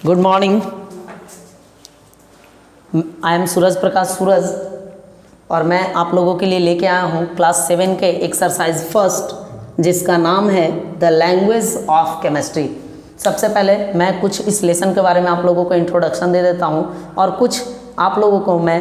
Good morning. I am Suraj Prakash सूरज और मैं आप लोगों के लिए लेके आया हूँ क्लास 7 के एक्सरसाइज फर्स्ट, जिसका नाम है द लैंग्वेज ऑफ केमिस्ट्री। सबसे पहले मैं कुछ इस लेसन के बारे में आप लोगों को इंट्रोडक्शन दे देता हूँ और कुछ आप लोगों को मैं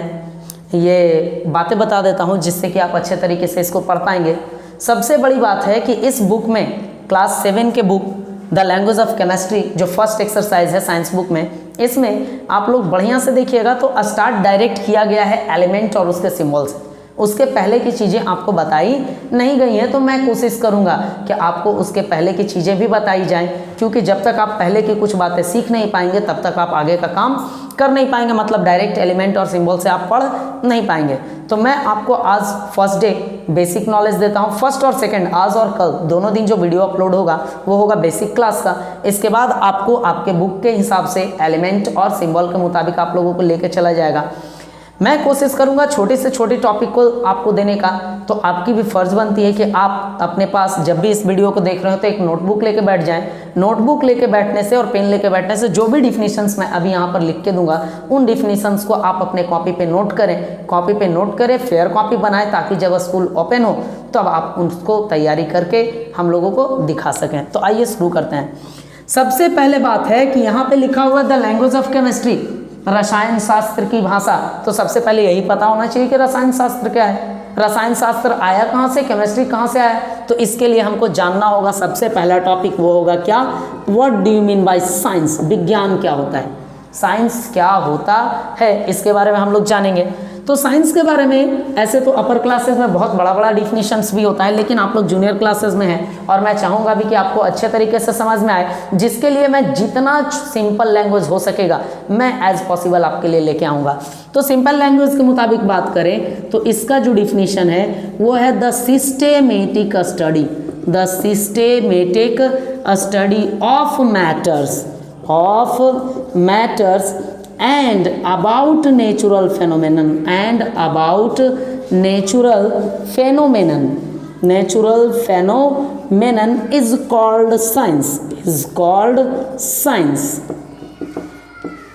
ये बातें बता देता हूँ जिससे कि आप अच्छे तरीके से इसको पढ़ पाएंगे। सबसे बड़ी बात है कि इस बुक में क्लास 7 के book the language of chemistry जो फर्स्ट एक्सरसाइज है साइंस बुक में, इसमें आप लोग बढ़िया से देखिएगा तो स्टार्ट डायरेक्ट किया गया है एलिमेंट और उसके सिंबल से। उसके पहले की चीज़ें आपको बताई नहीं गई हैं, तो मैं कोशिश करूंगा कि आपको उसके पहले की चीज़ें भी बताई जाएं, क्योंकि जब तक आप पहले की कुछ बातें सीख नहीं पाएंगे तब तक आप आगे का काम कर नहीं पाएंगे, मतलब डायरेक्ट एलिमेंट और सिंबल से आप पढ़ नहीं पाएंगे। तो मैं आपको आज फर्स्ट डे बेसिक नॉलेज देता हूँ। फर्स्ट और सेकंड, आज और कल दोनों दिन जो वीडियो अपलोड होगा वो होगा बेसिक क्लास का। इसके बाद आपको आपके बुक के हिसाब से एलिमेंट और सिंबल के मुताबिक आप लोगों को लेके चला जाएगा। मैं कोशिश करूंगा छोटे से छोटे टॉपिक को आपको देने का, तो आपकी भी फर्ज बनती है कि आप अपने पास जब भी इस वीडियो को देख रहे हो तो एक नोटबुक लेके बैठ जाएं। नोटबुक लेके बैठने से और पेन लेके बैठने से जो भी डिफिनीशंस मैं अभी यहाँ पर लिख के दूंगा उन डिफिनीशंस को आप अपने कॉपी पे नोट करें। कॉपी पे नोट करें, फेयर कॉपी बनाएं, ताकि जब स्कूल ओपन हो तो अब आप उसको तैयारी करके हम लोगों को दिखा सकें। तो आइए शुरू करते हैं। सबसे पहले बात है कि यहाँ पे लिखा हुआ द लैंग्वेज ऑफ केमिस्ट्री, रसायन शास्त्र की भाषा। तो सबसे पहले यही पता होना चाहिए कि रसायन शास्त्र क्या है, रसायन शास्त्र आया कहाँ से, केमिस्ट्री कहाँ से आया। तो इसके लिए हमको जानना होगा, सबसे पहला टॉपिक वो होगा क्या, what do you mean by science, विज्ञान क्या होता है, साइंस क्या होता है, इसके बारे में हम लोग जानेंगे। तो साइंस के बारे में ऐसे तो अपर क्लासेस में बहुत बड़ा बड़ा डिफिनीशंस भी होता है, लेकिन आप लोग जूनियर क्लासेस में हैं और मैं चाहूँगा भी कि आपको अच्छे तरीके से समझ में आए, जिसके लिए मैं जितना सिंपल लैंग्वेज हो सकेगा मैं एज पॉसिबल आपके लिए लेके आऊँगा। तो सिंपल लैंग्वेज के मुताबिक बात करें तो इसका जो डिफिनीशन है वो है the systematic study, the systematic study of matters and about natural phenomenon is called science।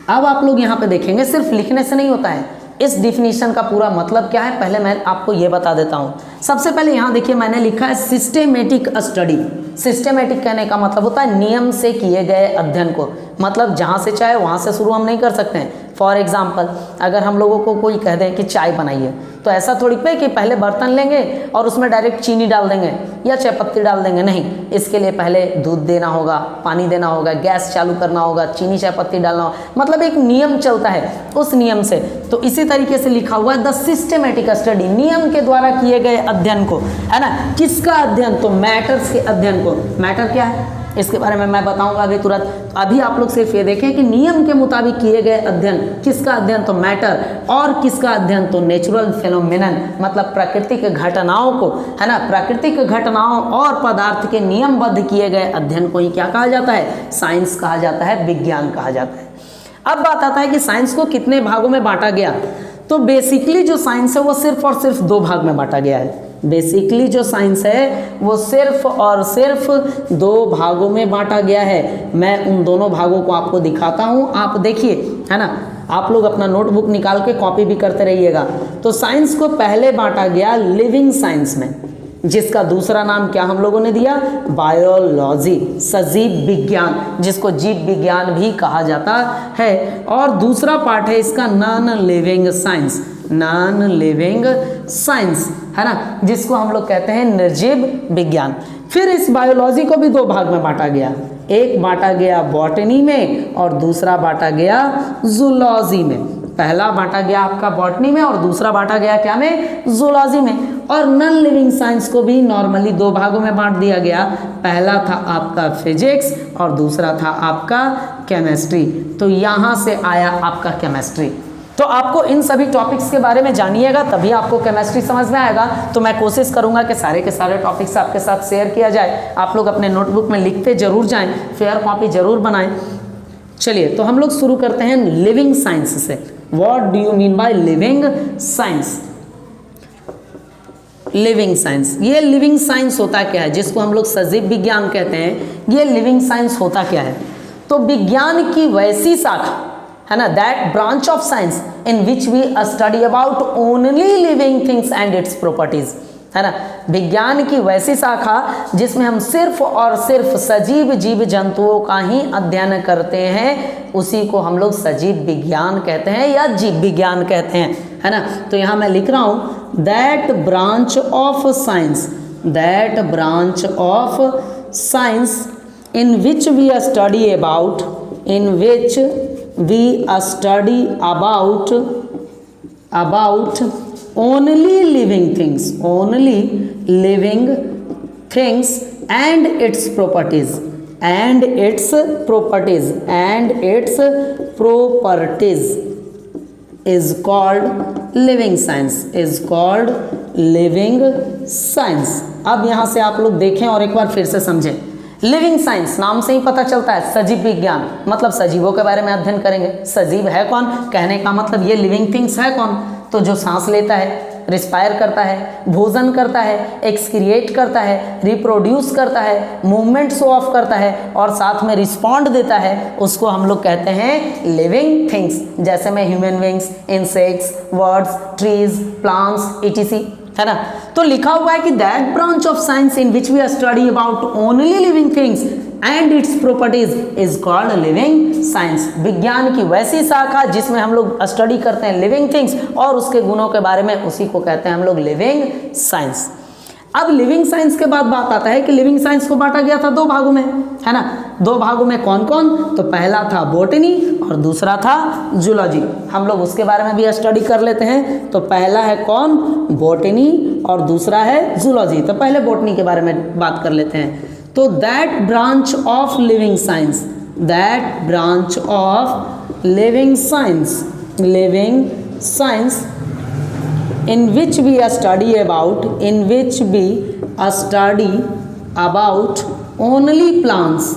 अब आप लोग यहाँ पे देखेंगे सिर्फ लिखने से नहीं होता है, इस डिफिनीशन का पूरा मतलब क्या है पहले मैं आपको ये बता देता हूँ। सबसे पहले यहाँ देखिए मैंने लिखा है सिस्टेमेटिक स्टडी। सिस्टेमेटिक कहने का मतलब होता है नियम से किए गए अध्ययन को, मतलब जहाँ से चाहे वहाँ से शुरू हम नहीं कर सकते हैं। फॉर एग्जाम्पल, अगर हम लोगों को कोई कह दें कि चाय बनाइए, तो ऐसा थोड़ी पे कि पहले बर्तन लेंगे और उसमें डायरेक्ट चीनी डाल देंगे या चाय पत्ती डाल देंगे, नहीं। इसके लिए पहले दूध देना होगा, पानी देना होगा, गैस चालू करना होगा, चीनी चाय पत्ती डालना होगा, मतलब एक नियम चलता है उस नियम से। तो इसी तरीके से लिखा हुआ है द सिस्टेमेटिक स्टडी, नियम के द्वारा किए गए अध्ययन को, है ना। किसका अध्ययन, तो मैटर्स के अध्ययन को। मैटर क्या है इसके बारे में मैं बताऊंगा अभी तुरंत। अभी आप लोग सिर्फ ये देखें कि नियम के मुताबिक किए गए अध्ययन, किसका अध्ययन, तो मैटर, और किसका अध्ययन, तो नेचुरल फेनोमेनन, मतलब प्राकृतिक घटनाओं को, है ना। प्राकृतिक घटनाओं और पदार्थ के नियमबद्ध किए गए अध्ययन को ही क्या कहा जाता है, साइंस कहा जाता है, विज्ञान कहा जाता है। अब बात आता है कि साइंस को कितने भागों में बांटा गया। तो बेसिकली जो साइंस है वो सिर्फ और सिर्फ दो भाग में बांटा गया है। बेसिकली जो साइंस है वो सिर्फ और सिर्फ दो भागों में बांटा गया है। मैं उन दोनों भागों को आपको दिखाता हूँ, आप देखिए, है ना। आप लोग अपना नोटबुक निकाल के कॉपी भी करते रहिएगा। तो साइंस को पहले बांटा गया लिविंग साइंस में, जिसका दूसरा नाम क्या हम लोगों ने दिया, बायोलॉजी, सजीव विज्ञान, जिसको जीव विज्ञान भी कहा जाता है। और दूसरा पार्ट है इसका non living science, non living science, है ना, जिसको हम लोग कहते हैं निर्जीव विज्ञान। फिर इस बायोलॉजी को भी दो भाग में बांटा गया, एक बांटा गया बॉटनी में और दूसरा बांटा गया जूलॉजी में। पहला बांटा गया आपका बॉटनी में और दूसरा बांटा गया क्या में, जूलॉजी में। और नॉन लिविंग साइंस को भी नॉर्मली दो भागों में बांट दिया गया, पहला था आपका फिजिक्स और दूसरा था आपका केमिस्ट्री। तो यहाँ से आया आपका केमिस्ट्री। तो आपको इन सभी टॉपिक्स के बारे में जानिएगा तभी आपको केमिस्ट्री समझ में आएगा। तो मैं कोशिश करूंगा कि सारे के सारे टॉपिक्स आपके साथ शेयर किया जाए। आप लोग अपने नोटबुक में लिखते जरूर जाएं, फेयर कॉपी जरूर बनाएं। चलिए तो हम लोग शुरू करते हैं लिविंग साइंस से। What do you mean by living science. Living science, ये लिविंग साइंस होता क्या है, जिसको हम लोग सजीव विज्ञान कहते हैं, ये लिविंग साइंस होता क्या है। तो विज्ञान की वैसी शाखा है ना, that branch of science in which we study about only living things and its properties, है ना, विज्ञान की वैसी शाखा जिसमें हम सिर्फ और सिर्फ सजीव जीव जंतुओं का ही अध्ययन करते हैं, उसी को हम लोग सजीव विज्ञान कहते हैं या जीव विज्ञान कहते हैं, है ना। तो यहाँ मैं लिख रहा हूँ that branch of science, that branch of science in which we study about, in which we study about only living things, only living things and its properties, and its properties, and its properties is called living science, is called living science। अब यहाँ से आप लोग देखें और एक बार फिर से समझें। लिविंग साइंस नाम से ही पता चलता है सजीव विज्ञान, मतलब सजीवों के बारे में अध्ययन करेंगे। सजीव है कौन, कहने का मतलब ये लिविंग थिंग्स है कौन, तो जो सांस लेता है, रिस्पायर करता है, भोजन करता है, एक्सक्रिएट करता है, रिप्रोड्यूस करता है, मूवमेंट शो ऑफ करता है और साथ में रिस्पॉन्ड देता है, उसको हम लोग कहते हैं लिविंग थिंग्स। जैसे में human beings, insects, birds, trees, plants etc, है ना। तो लिखा हुआ है कि that branch of science in which we study about only living things and its properties is called living science. विज्ञान की वैसी शाखा जिसमें हम लोग स्टडी करते हैं लिविंग थिंग्स और उसके गुणों के बारे में, उसी को कहते हैं हम लोग लिविंग साइंस। अब लिविंग साइंस के बाद बात आता है कि लिविंग साइंस को बांटा गया था दो भागों में, है ना। दो भागों में कौन कौन, तो पहला था बॉटनी और दूसरा था जूलॉजी। हम लोग उसके बारे में भी स्टडी कर लेते हैं। तो पहला है कौन, बॉटनी और दूसरा है जूलॉजी। तो पहले बॉटनी के बारे में बात कर लेते हैं। तो that branch of living science, that branch of living science, living science in which we study about, in which we study about only plants,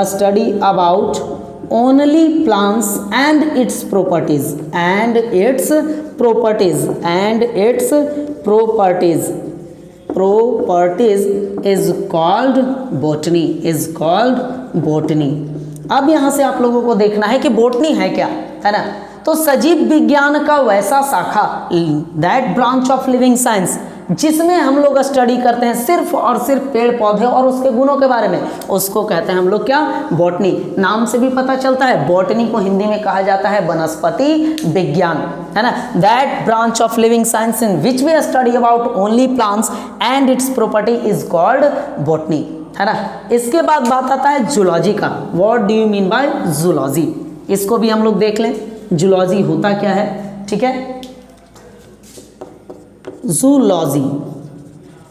study about only plants and its properties, and its properties, and its properties, properties is called botany, is called botany। अब यहाँ से आप लोगों को देखना है कि botany है क्या, है ना। तो सजीव विज्ञान का वैसा शाखा, that branch of living science, जिसमें हम लोग स्टडी करते हैं सिर्फ और सिर्फ पेड़ पौधे और उसके गुणों के बारे में, उसको कहते हैं हम लोग क्या, बॉटनी। नाम से भी पता चलता है, बॉटनी को हिंदी में कहा जाता है वनस्पति विज्ञान, है ना। That branch of living science in which we study about only plants and its property is called botany, है ना। इसके बाद बात आता है जूलॉजी का। What do you mean by zoology, इसको भी हम लोग देख लें। जूलॉजी होता क्या है, ठीक है। जूलॉजी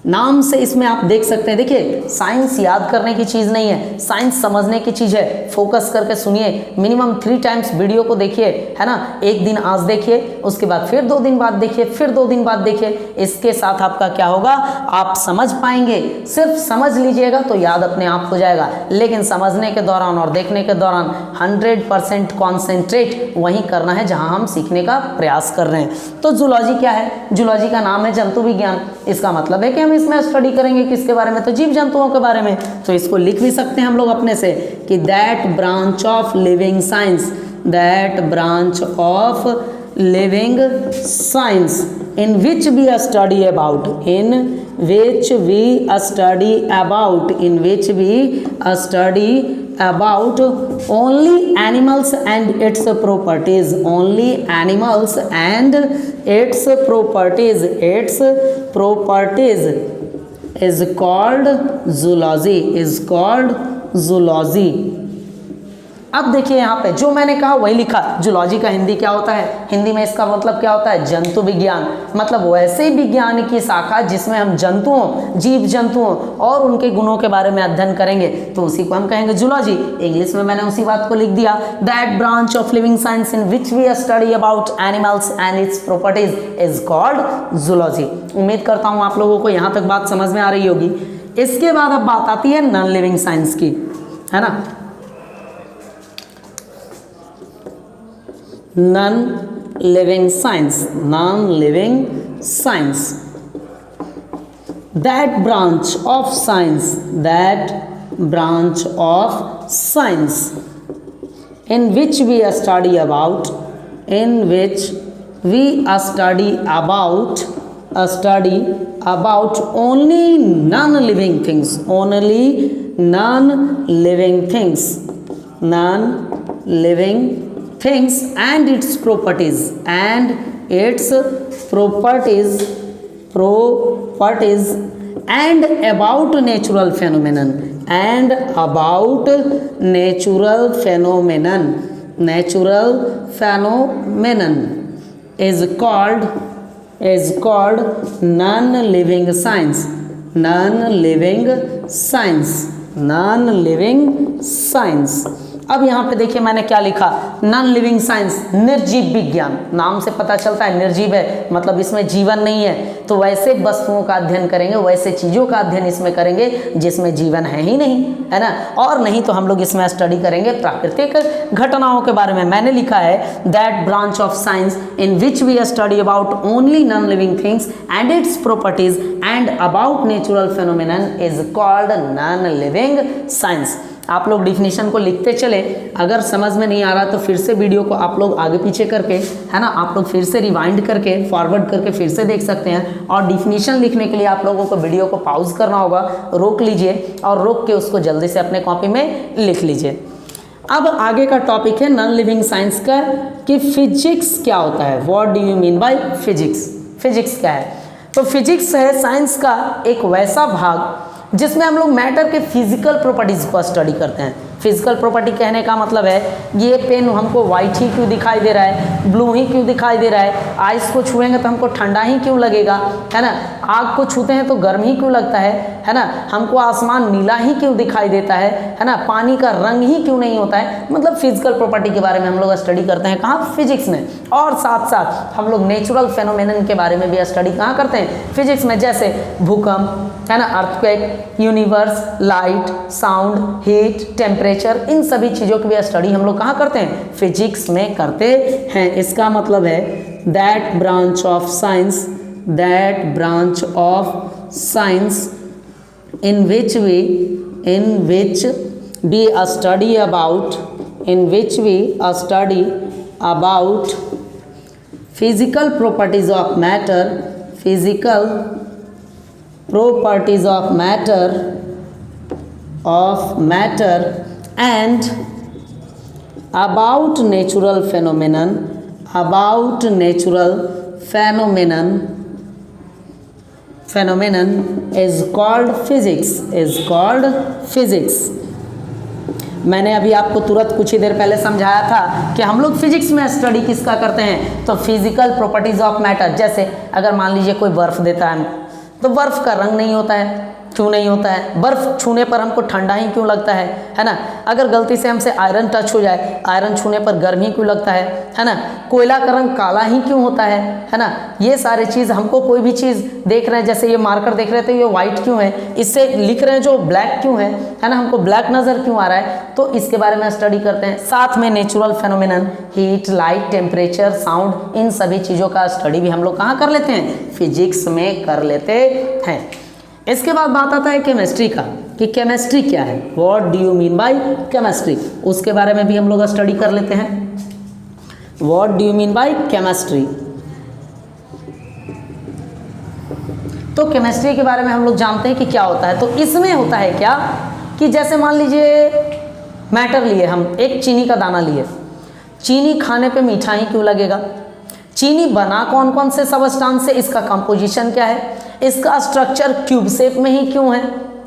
नाम से इसमें आप देख सकते हैं, देखिए साइंस याद करने की चीज़ नहीं है, साइंस समझने की चीज़ है। फोकस करके सुनिए, मिनिमम 3 टाइम्स वीडियो को देखिए, है ना। एक दिन आज देखिए, उसके बाद फिर 2 दिन बाद देखिए, फिर 2 दिन बाद देखिए। इसके साथ आपका क्या होगा, आप समझ पाएंगे। सिर्फ समझ लीजिएगा तो याद अपने आप हो जाएगा, लेकिन समझने के दौरान और देखने के दौरान 100% कॉन्सेंट्रेट वहीं करना है जहाँ हम सीखने का प्रयास कर रहे हैं। तो जूलॉजी क्या है, जूलॉजी का नाम है जंतु विज्ञान। इसका मतलब है कि हम इसमें स्टडी करेंगे किसके बारे में, तो जीव जंतुओं के बारे में। तो इसको लिख भी सकते हैं हम लोग अपने से कि that branch of living science, that branch of living science in which we study about, in which we study about, in which we study about only animals and its properties, only animals and its properties, its properties is called zoology, is called zoology। अब देखिए यहाँ पे जो मैंने कहा वही लिखा। Zoology का हिंदी क्या होता है, हिंदी में इसका मतलब क्या होता है, जंतु विज्ञान। मतलब वैसे विज्ञान की शाखा जिसमें हम जंतुओं, जीव जंतुओं और उनके गुणों के बारे में अध्ययन करेंगे, तो उसी को हम कहेंगे जूलॉजी। इंग्लिश में मैंने उसी बात को लिख दिया, that branch of living science in which we study about animals and its properties is called zoology. उम्मीद करता हूँ आप लोगों को यहाँ तक बात समझ में आ रही होगी। इसके बाद अब बात आती है नॉन लिविंग साइंस की, है ना। non-living science, non-living science, that branch of science, that branch of science in which we study about only non-living things, and its properties, and about natural phenomenon, is called non-living science. अब यहाँ पे देखिए मैंने क्या लिखा, non living science, निर्जीव विज्ञान। नाम से पता चलता है निर्जीव है, मतलब इसमें जीवन नहीं है, तो वैसे वस्तुओं का अध्ययन करेंगे, वैसे चीज़ों का अध्ययन इसमें करेंगे जिसमें जीवन है ही नहीं, है ना। और नहीं तो हम लोग इसमें स्टडी करेंगे प्राकृतिक घटनाओं के बारे में। मैंने लिखा है that branch of science in which we study about only non living things and its properties and about natural phenomenon is called non living science. आप लोग डिफिनीशन को लिखते चले, अगर समझ में नहीं आ रहा तो फिर से वीडियो को आप लोग आगे पीछे करके, है ना, आप लोग फिर से रिवाइंड करके फॉरवर्ड करके फिर से देख सकते हैं। और डिफिनीशन लिखने के लिए आप लोगों को वीडियो को पॉज करना होगा, रोक लीजिए और रोक के उसको जल्दी से अपने कॉपी में लिख लीजिए। अब आगे का टॉपिक है नॉन लिविंग साइंस का, कि फिजिक्स क्या होता है। What do you mean bye physics? Physics क्या है? तो फिजिक्स है साइंस का एक वैसा भाग जिसमें हम लोग मैटर के फिजिकल प्रॉपर्टीज को स्टडी करते हैं। फिजिकल प्रॉपर्टी कहने का मतलब है ये पेन हमको वाइट ही क्यों दिखाई दे रहा है, ब्लू ही क्यों दिखाई दे रहा है, आइस को छुएंगे तो हमको ठंडा ही क्यों लगेगा, है ना, आग को छूते हैं तो गर्म ही क्यों लगता है ना, हमको आसमान नीला ही क्यों दिखाई देता है ना, पानी का रंग ही क्यों नहीं होता है। मतलब फिजिकल प्रॉपर्टी के बारे में हम लोग स्टडी करते हैं कहाँ, फिजिक्स में। और साथ साथ हम लोग नेचुरल फेनोमेनन के बारे में भी स्टडी कहाँ करते हैं, फिजिक्स में। जैसे भूकंप, है ना, earthquake, universe, light, sound, heat, temperature, इन सभी चीज़ों की भी स्टडी हम लोग कहाँ करते हैं, फिजिक्स में करते हैं। इसका मतलब है that branch of science in which we study about physical properties of matter and about natural phenomenon is called physics। मैंने अभी आपको तुरंत कुछ ही देर पहले समझाया था कि हम लोग फिजिक्स में स्टडी किसका करते हैं, तो फिजिकल प्रॉपर्टीज ऑफ मैटर। जैसे अगर मान लीजिए कोई बर्फ़ देता है तो बर्फ़ का रंग नहीं होता है, क्यों नहीं होता है, बर्फ़ छूने पर हमको ठंडा ही क्यों लगता है ना। अगर गलती से हमसे आयरन टच हो जाए, आयरन छूने पर गर्म ही क्यों लगता है ना। कोयला का रंग काला ही क्यों होता है ना। ये सारे चीज़ हमको कोई भी चीज़ देख रहे हैं, जैसे ये मार्कर देख रहे थे ये वाइट क्यों है, इससे लिख रहे हैं जो ब्लैक क्यों है ना, हमको ब्लैक नज़र क्यों आ रहा है, तो इसके बारे में स्टडी करते हैं। साथ में natural phenomenon, heat, light, temperature, sound, इन सभी चीज़ों का स्टडी भी हम लोग कहाँ कर लेते हैं, फिजिक्स में कर लेते हैं। इसके बाद बात आता है केमिस्ट्री का, कि केमिस्ट्री क्या है, what do you mean bye chemistry, उसके बारे में भी हम लोग स्टडी कर लेते हैं। What do you mean bye chemistry? तो केमिस्ट्री के बारे में हम लोग जानते हैं कि क्या होता है। तो इसमें होता है क्या कि जैसे मान लीजिए मैटर लिए हम, एक चीनी का दाना लिए, चीनी खाने पे मीठा ही क्यों लगेगा, चीनी बना कौन कौन से सबस्टांस से, इसका कंपोजिशन क्या है, इसका स्ट्रक्चर क्यूब शेप में ही क्यों है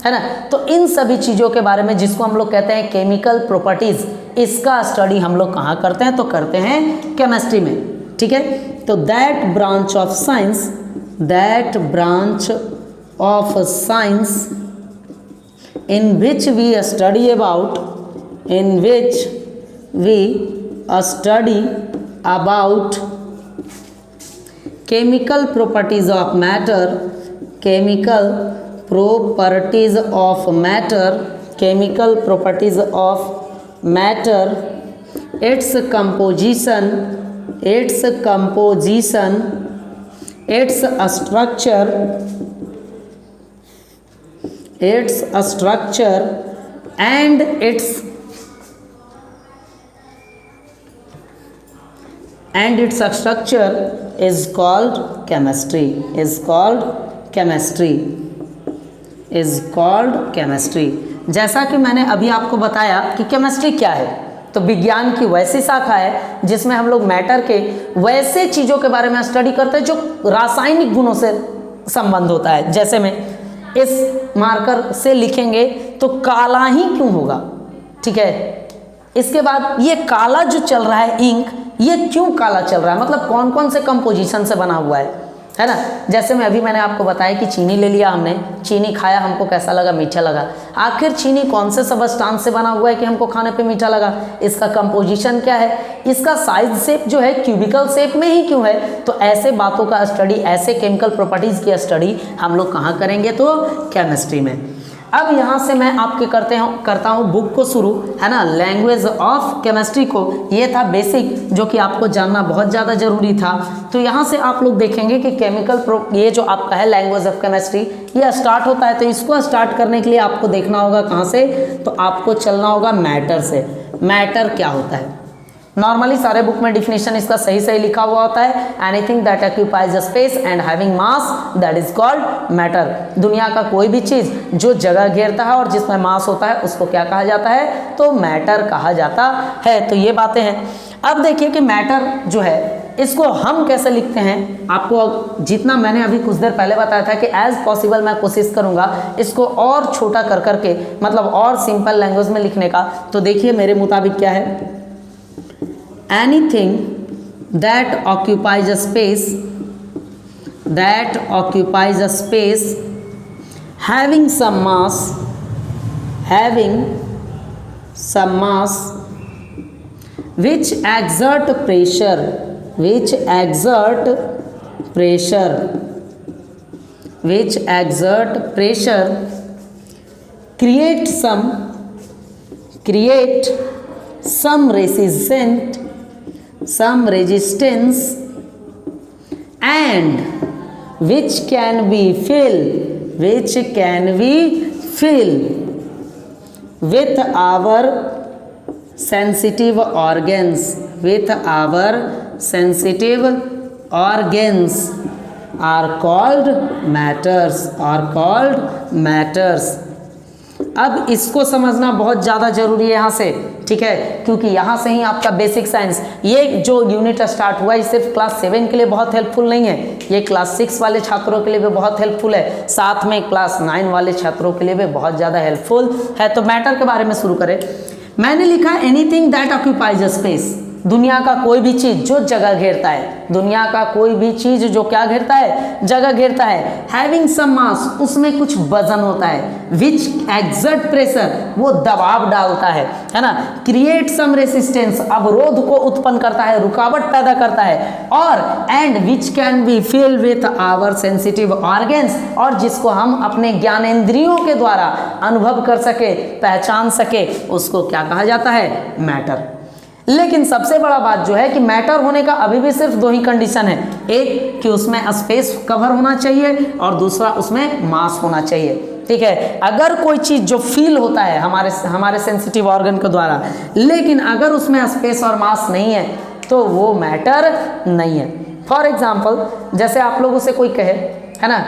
ना। तो इन सभी चीज़ों के बारे में, जिसको हम लोग कहते हैं केमिकल प्रॉपर्टीज़, इसका स्टडी हम लोग कहाँ करते हैं, तो करते हैं केमिस्ट्री में। ठीक है, तो that branch of science in which we study about chemical properties of matter, its composition, its structure and its and its structure is called chemistry, is called chemistry, is called chemistry। जैसा कि मैंने अभी आपको बताया कि chemistry क्या है, तो विज्ञान की वैसी शाखा है जिसमें हम लोग मैटर के वैसे चीज़ों के बारे में स्टडी करते हैं जो रासायनिक गुणों से संबंध होता है। जैसे में इस मार्कर से लिखेंगे तो काला ही क्यों होगा, ठीक है। इसके बाद ये काला जो चल रहा है इंक, ये क्यों काला चल रहा है, मतलब कौन कौन से कंपोजिशन से बना हुआ है ना। जैसे में अभी मैंने आपको बताया कि चीनी ले लिया हमने, चीनी खाया, हमको कैसा लगा, मीठा लगा। आखिर चीनी कौन से सबस्टांस से बना हुआ है कि हमको खाने पे मीठा लगा, इसका कंपोजिशन क्या है, इसका साइज शेप जो है क्यूबिकल शेप में ही क्यों है। तो ऐसे बातों का स्टडी, ऐसे केमिकल प्रॉपर्टीज़ की स्टडी हम लोग कहाँ करेंगे, तो केमिस्ट्री में। अब यहाँ से मैं आपके करता हूँ बुक को शुरू, है ना, लैंग्वेज ऑफ केमिस्ट्री को। ये था बेसिक जो कि आपको जानना बहुत ज़्यादा ज़रूरी था। तो यहाँ से आप लोग देखेंगे कि ये जो आपका है लैंग्वेज ऑफ केमिस्ट्री, ये स्टार्ट होता है। तो इसको स्टार्ट करने के लिए आपको देखना होगा कहाँ से, तो आपको चलना होगा मैटर से। मैटर क्या होता है, नॉर्मली सारे बुक में डिफिनेशन इसका सही सही लिखा हुआ होता है, anything that occupies space and having mass that is called matter. दुनिया का कोई भी चीज़ जो जगह घेरता है और जिसमें मास होता है उसको क्या कहा जाता है, तो मैटर कहा जाता है। तो ये बातें हैं। अब देखिए कि मैटर जो है इसको हम कैसे लिखते हैं। आपको जितना मैंने अभी कुछ देर पहले बताया था कि एज पॉसिबल मैं कोशिश करूंगा इसको और छोटा कर करके, मतलब और सिंपल लैंग्वेज में लिखने का। तो देखिए मेरे मुताबिक क्या है, anything that occupies a space, that occupies a space having some mass, having some mass which exert pressure, which exert pressure, which exert pressure, create some resistance and which can be filled with our sensitive organs, with our sensitive organs are called matters। अब इसको समझना बहुत ज़्यादा जरूरी है यहाँ से, ठीक है, क्योंकि यहाँ से ही आपका बेसिक साइंस, ये जो यूनिट स्टार्ट हुआ है सिर्फ क्लास 7 के लिए बहुत हेल्पफुल नहीं है, ये क्लास 6 वाले छात्रों के लिए भी बहुत हेल्पफुल है, साथ में क्लास 9 वाले छात्रों के लिए भी बहुत ज़्यादा हेल्पफुल है। तो मैटर के बारे में शुरू करें। मैंने लिखा एनीथिंग दैट ऑक्यूपाइज स्पेस, दुनिया का कोई भी चीज़ जो जगह घेरता है, दुनिया का कोई भी चीज़ जो क्या घेरता है, जगह घेरता है। हैविंग सम मास, उसमें कुछ वजन होता है। विच एक्सर्ट प्रेशर, वो दबाव डालता है ना। क्रिएट सम रेसिस्टेंस, अवरोध को उत्पन्न करता है, रुकावट पैदा करता है। और and which can be fill with our sensitive organs, और जिसको हम अपने ज्ञानेंद्रियों के द्वारा अनुभव कर सके, पहचान सके, उसको क्या कहा जाता है, मैटर। लेकिन सबसे बड़ा बात जो है कि मैटर होने का अभी भी सिर्फ 2 ही कंडीशन है, एक कि उसमें स्पेस कवर होना चाहिए और दूसरा उसमें मास होना चाहिए, ठीक है। अगर कोई चीज़ जो फील होता है हमारे सेंसिटिव ऑर्गन के द्वारा, लेकिन अगर उसमें स्पेस और मास नहीं है तो वो मैटर नहीं है। फॉर एग्जाम्पल, जैसे आप लोगों से कोई कहे, है ना,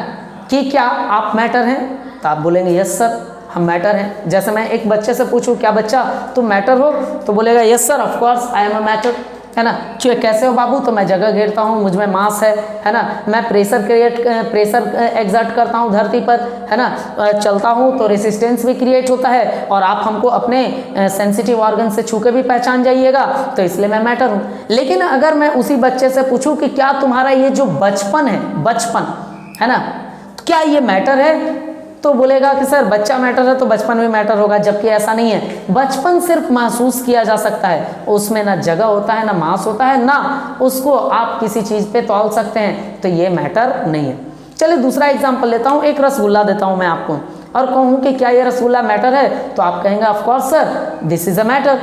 कि क्या आप मैटर हैं, तो आप बोलेंगे यस सर हम मैटर हैं। जैसे मैं एक बच्चे से पूछूं, क्या बच्चा तुम मैटर हो, तो बोलेगा yes sir of course I am a matter, है ना। कैसे हो बाबू, तो मैं जगह घेरता हूँ, मुझ में मास है ना, मैं प्रेशर एग्जर्ट करता हूँ धरती पर, है ना, चलता हूँ तो रेसिस्टेंस भी क्रिएट होता है, और आप हमको अपने सेंसिटिव ऑर्गन से छू के भी पहचान जाइएगा, तो इसलिए मैं मैटर हूँ। लेकिन अगर मैं उसी बच्चे से पूछूँ कि क्या तुम्हारा ये जो बचपन है ना, क्या ये मैटर है, तो बोलेगा कि सर बच्चा मैटर है तो बचपन भी मैटर होगा, जबकि ऐसा नहीं है। बचपन सिर्फ महसूस किया जा सकता है, उसमें ना जगह होता है, ना मास होता है, ना उसको आप किसी चीज़ पे तौल सकते हैं, तो ये मैटर नहीं है। चलिए दूसरा एग्जाम्पल लेता हूँ, एक रसगुल्ला देता हूँ मैं आपको और कहूँ कि क्या ये रसगुल्ला मैटर है, तो आप कहेंगे of course sir this is a matter,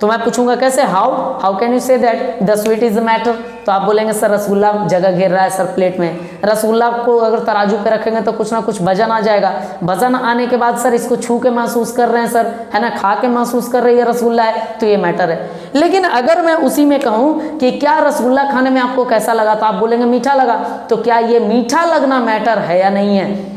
तो मैं पूछूंगा कैसे, how can you say that the sweet is the matter, तो आप बोलेंगे सर रसगुल्ला जगह घेर रहा है सर प्लेट में। रसगुल्ला को अगर तराजू पे रखेंगे तो कुछ ना कुछ वजन आ जाएगा, वजन आने के बाद सर इसको छू के महसूस कर रहे हैं सर, है ना, खा के महसूस कर रही है रसगुल्ला है, तो ये मैटर है। लेकिन अगर मैं उसी में कहूँ कि क्या रसगुल्ला खाने में आपको कैसा लगा, तो आप बोलेंगे मीठा लगा, तो क्या ये मीठा लगना मैटर है या नहीं है,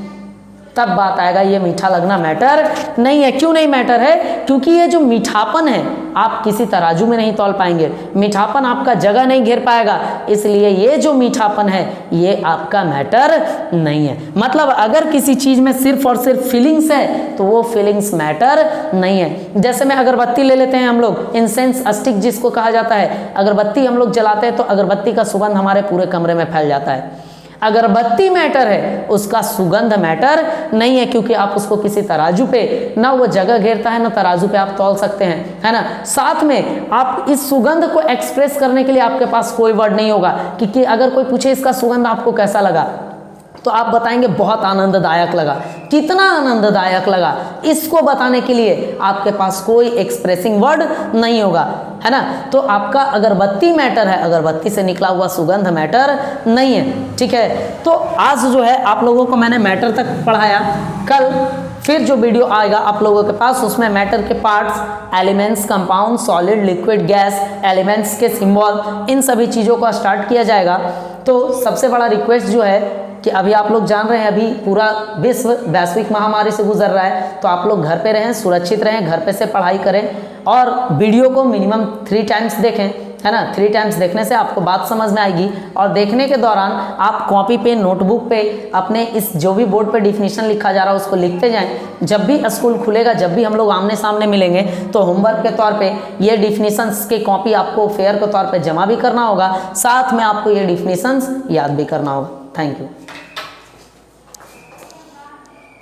तब बात आएगा ये मीठा लगना मैटर नहीं है। क्यों नहीं मैटर है, क्योंकि ये जो मीठापन है आप किसी तराजू में नहीं तौल पाएंगे, मीठापन आपका जगह नहीं घेर पाएगा, इसलिए ये जो मीठापन है ये आपका मैटर नहीं है। मतलब अगर किसी चीज में सिर्फ और सिर्फ फीलिंग्स है तो वो फीलिंग्स मैटर नहीं है। जैसे में अगरबत्ती ले लेते हैं हम लोग, इंसेंस स्टिक जिसको कहा जाता है, अगरबत्ती हम लोग जलाते हैं तो अगरबत्ती का सुगंध हमारे पूरे कमरे में फैल जाता है। अगरबत्ती मैटर है, उसका सुगंध मैटर नहीं है, क्योंकि आप उसको किसी तराजू पे ना वो जगह घेरता है ना तराजू पे आप तौल सकते हैं, है ना। साथ में आप इस सुगंध को एक्सप्रेस करने के लिए आपके पास कोई वर्ड नहीं होगा कि अगर कोई पूछे इसका सुगंध आपको कैसा लगा तो आप बताएंगे बहुत आनंददायक लगा। कितना आनंददायक लगा, इसको बताने के लिए आपके पास कोई एक्सप्रेसिंग वर्ड नहीं होगा, है ना। तो आपका अगरबत्ती मैटर है, अगरबत्ती से निकला हुआ सुगंध मैटर नहीं है, ठीक है। तो आज जो है आप लोगों को मैंने मैटर तक पढ़ाया, कल फिर जो वीडियो आएगा आप लोगों के पास उसमें मैटर के parts, elements, compound, solid, liquid, gas, elements के सिंबल, इन सभी चीज़ों को स्टार्ट किया जाएगा। तो सबसे बड़ा रिक्वेस्ट जो है कि अभी आप लोग जान रहे हैं अभी पूरा विश्व वैश्विक महामारी से गुजर रहा है, तो आप लोग घर पे रहें, सुरक्षित रहें, घर पे से पढ़ाई करें और वीडियो को मिनिमम 3 टाइम्स देखें, है ना। 3 टाइम्स देखने से आपको बात समझ में आएगी और देखने के दौरान आप कॉपी पे, नोटबुक पे अपने इस जो भी बोर्ड पे डिफिनीशन लिखा जा रहा है उसको लिखते जाएं। जब भी स्कूल खुलेगा, जब भी हम लोग आमने सामने मिलेंगे तो होमवर्क के तौर पे ये डिफिनीशंस की कॉपी आपको फेयर के तौर पे जमा भी करना होगा, साथ में आपको ये डिफिनीशंस याद भी करना होगा। Thank you.